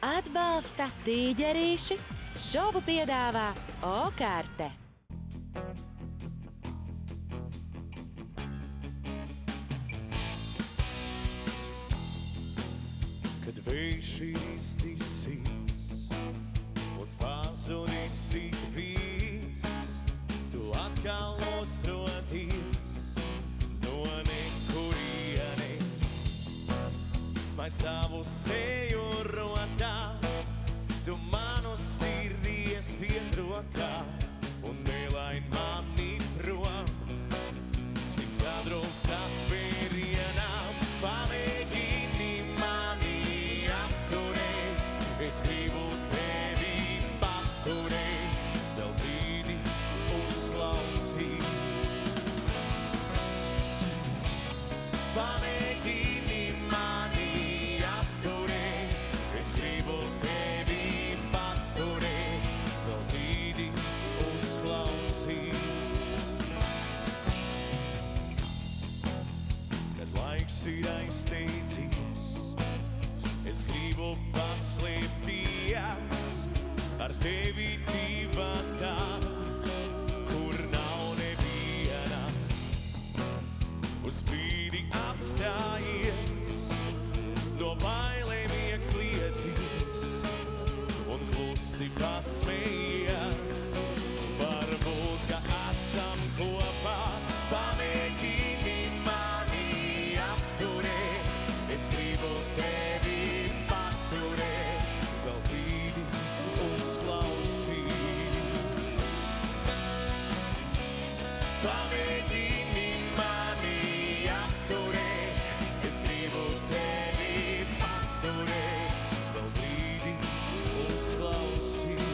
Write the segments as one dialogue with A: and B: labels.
A: Atbalsta tīģerīši, šovu piedāvā O-karte.
B: Kad vējš izdzisīs un pazudīs vīs, tu atkal nostroties no nekurienes. Smaids tavu seju rotā, tu manu sirdies piedrokā un nelaid mani prom. Sirds sadrums apērienām, pamēģini mani apturēt. Es gribu tevi paturēt, vēl brīdi uzklausīt. Pamēģini mani apturēt, es gribu tevi paturēt, vēl brīdi uzklausīt. Kad laiks ir aizteicies, es gribu paslēpties ar tevi divatā, kur nav neviena. Uz brīdi apstājies, no bailēm iekliedzīs un klusi pasmējies. Varbūt, ka esam kopā, pamēģini mani apturēt. Es gribu tevi paturēt, vēl brīdi uzklausīt. Pamēģini mani apturēt, es gribu tevi paturēt, vēl brīdi uzklausīt.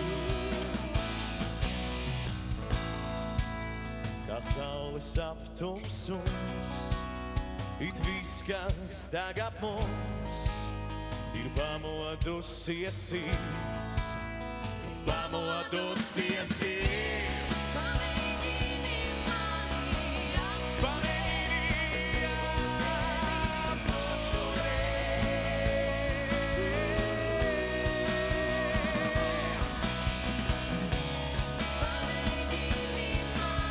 B: Kā saules aptumsums, it viss, kas tagad mums ir pamodusies sirds, pamodusies sirds. Pamēģini mani apturēt.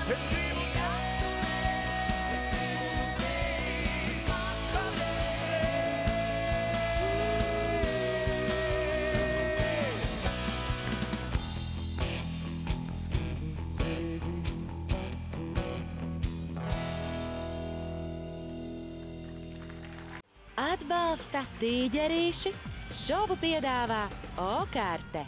B: Es gribu
A: Atbalsta tīģerīši, šovu piedāvā O-karte.